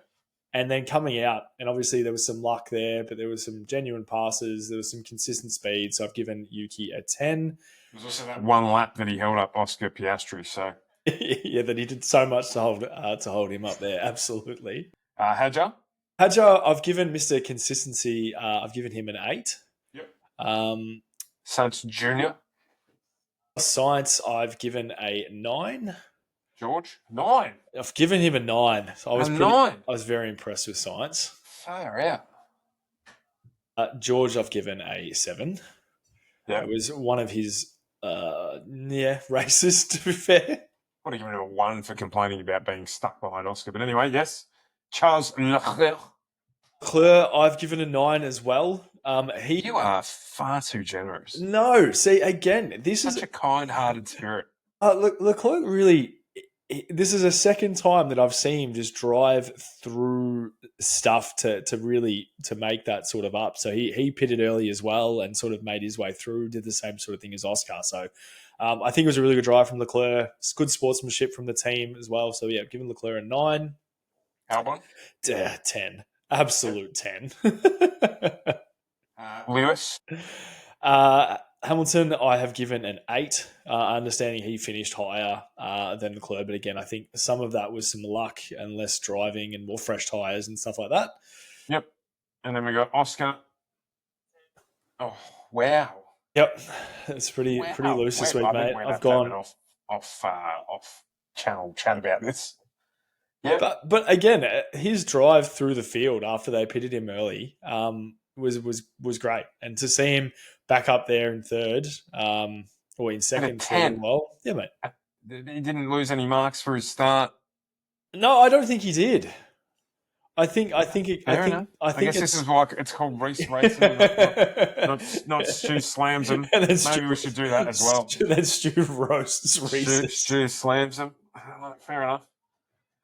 then coming out, and obviously there was some luck there, but there was some genuine passes. There was some consistent speed. So I've given Yuki a 10. There's also that one lap that he held up Oscar Piastri, so... Yeah, that he did so much to hold him up there. Absolutely. Hadjar, I've given Mr. Consistency. I've given him an 8. Yep. Sainz Junior. Science, I've given a 9. George, 9. I've given him a 9. So A 9. I was very impressed with Science. Far out. George, I've given a 7. Yeah. It was one of his, races, to be fair. Would have given him a 1 for complaining about being stuck behind Oscar. But anyway, yes. Charles Leclerc. Leclerc, I've given a 9 as well. You are far too generous. No, see, again, this Such is a kind-hearted spirit. Leclerc really. This is a second time that I've seen him just drive through stuff to make that sort of up. So he pitted early as well and sort of made his way through, did the same sort of thing as Oscar. So I think it was a really good drive from Leclerc. It's good sportsmanship from the team as well. So yeah, giving Leclerc a 9. Albon? 10. Absolute 10. Lewis? Hamilton, I have given an 8. Understanding he finished higher than Leclerc, but again, I think some of that was some luck and less driving and more fresh tyres and stuff like that. Yep. And then we got Oscar. Oh, wow. Yep, it's pretty loose this week, mate. I've gone off channel chat about this. Yeah, but again, his drive through the field after they pitted him early was great, and to see him back up there in third or in second, well, yeah, mate. He didn't lose any marks for his start. No, I don't think he did. I think I guess this is why it's called racing, not Stu slams him. Maybe we should do that as well. Then Stu roasts Reese. Stu slams him. Fair enough.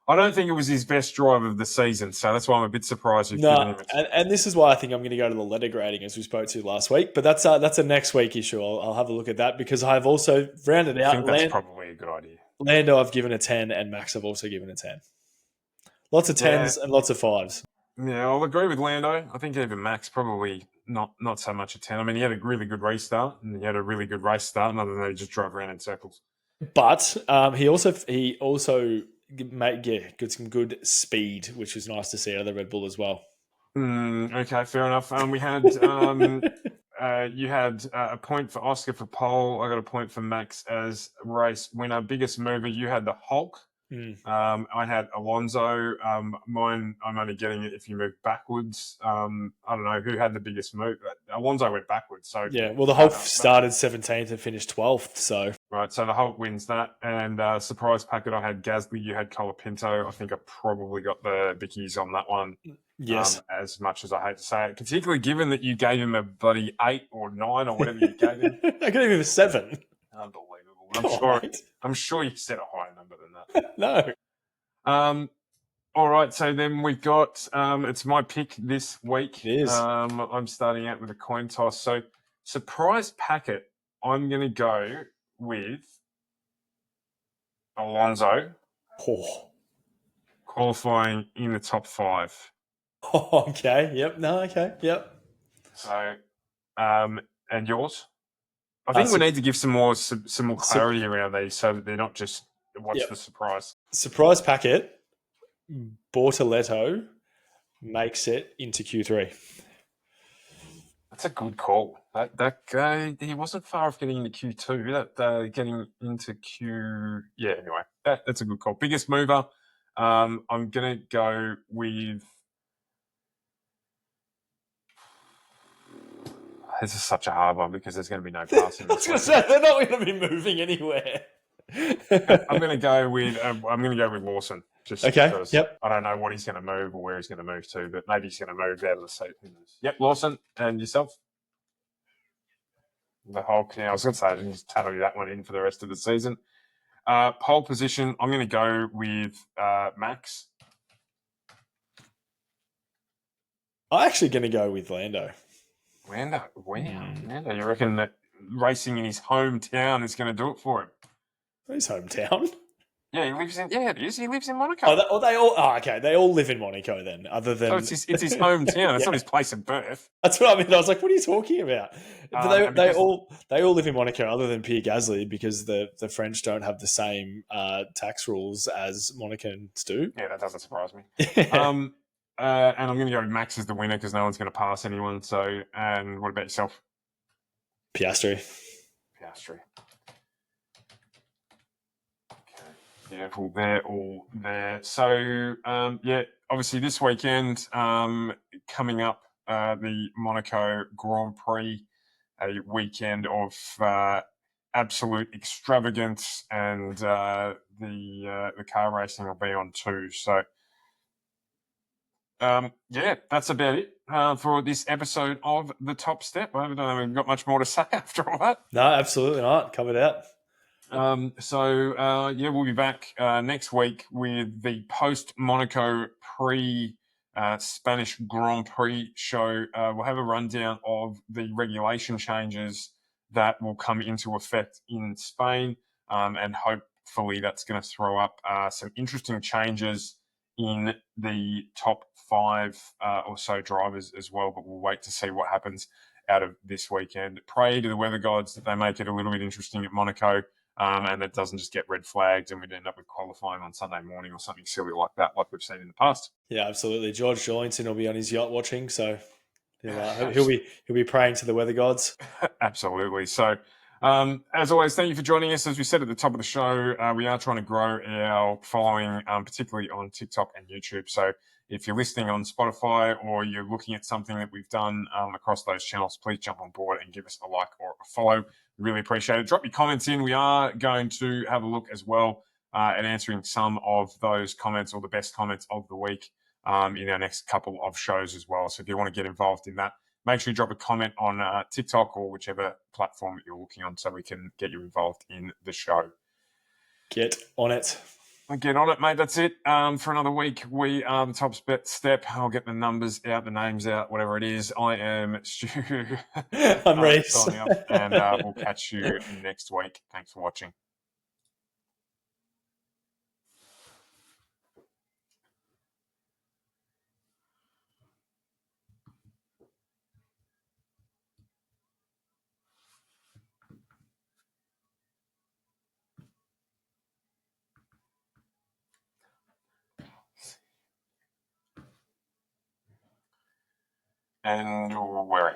I don't think it was his best drive of the season, so that's why I'm a bit surprised. And this is why I think I'm going to go to the letter grading as we spoke to last week. But that's a next week issue. I'll have a look at that because I've also rounded out. I think that's probably a good idea. Lando, I've given a 10, and Max, I've also given a 10. Lots of 10s and lots of 5s. Yeah, I'll agree with Lando. I think even Max probably not so much a 10. I mean, he had a really good restart and he had a really good race start, other than he just drove around in circles. But he also got some good speed, which was nice to see out of the Red Bull as well. Okay, fair enough. We had you had a point for Oscar for pole. I got a point for Max as race winner. Biggest mover, you had the Hulk. I had Alonso. Mine, I'm only getting it if you move backwards. I don't know who had the biggest move. Alonso went backwards. So yeah, well, the Hulk started 17th and finished 12th. So right, so the Hulk wins that. And surprise packet, I had Gasly. You had Colapinto. I think I probably got the Vickies on that one. Yes, as much as I hate to say it, particularly given that you gave him a bloody 8 or 9 or whatever you gave him. I gave him a 7. Unbelievable. I'm sure you said a higher number than that. No. All right. So then we've got, it's my pick this week. It is. I'm starting out with a coin toss. So surprise packet, I'm going to go with Alonso. Qualifying in the top 5. Okay. Yep. No. Okay. Yep. So, and yours? I think we need to give some more clarity around these so that they're not just what's the surprise. Surprise packet, Bortoletto makes it into Q3. That's a good call. That guy, he wasn't far off getting into Q2. Getting into Q. Yeah. Anyway, that's a good call. Biggest mover. I'm gonna go with. This is such a hard one because there's going to be no passing. I was going to say they're not going to be moving anywhere. I'm going to go with Lawson. Just because I don't know what he's going to move or where he's going to move to, but maybe he's going to move out of the seat. Yep, Lawson. And yourself? The Hulk. Yeah, I was going to say I can just tattle you that one in for the rest of the season. Pole position. I'm going to go with Max. I'm actually going to go with Lando. Lando, Lando, you reckon that racing in his hometown is going to do it for him? His hometown? Yeah, he lives in. Yeah, it is. He lives in Monaco. Okay. They all live in Monaco then. Other than it's his hometown. It's not his place of birth. That's what I mean. I was like, what are you talking about? But they all live in Monaco, other than Pierre Gasly, because the French don't have the same tax rules as Monacans do. Yeah, that doesn't surprise me. And I'm going to go with Max as the winner because no one's going to pass anyone. So, and what about yourself? Piastri. Beautiful. They're all there. So, obviously this weekend, coming up, the Monaco Grand Prix, a weekend of absolute extravagance, and the car racing will be on too. So, that's about it for this episode of The Top Step. I don't know if we've got much more to say after all that. No, absolutely not. Covered out. We'll be back next week with the post Monaco pre Spanish Grand Prix show. We'll have a rundown of the regulation changes that will come into effect in Spain, and hopefully that's going to throw up some interesting changes in the top 5 or so drivers as well. But we'll wait to see what happens out of this weekend. Pray to the weather gods that they make it a little bit interesting at Monaco. And it doesn't just get red flagged and we'd end up with qualifying on Sunday morning or something silly like that, like we've seen in the past. Yeah, absolutely. George Jolinton will be on his yacht watching, so he'll be praying to the weather gods. Absolutely. So, as always, thank you for joining us. As we said at the top of the show, we are trying to grow our following, particularly on TikTok and YouTube. So if you're listening on Spotify or you're looking at something that we've done across those channels, please jump on board and give us a like or a follow. Really appreciate it. Drop your comments in. We are going to have a look as well at answering some of those comments or the best comments of the week in our next couple of shows as well. So if you want to get involved in that, make sure you drop a comment on TikTok or whichever platform you're looking on so we can get you involved in the show. Get on it. Get on it, mate. That's it for another week. We are the Top Step. I'll get the numbers out, the names out, whatever it is. I am Stu. I'm Reese. Signing up, and we'll catch you next week. Thanks for watching. And we're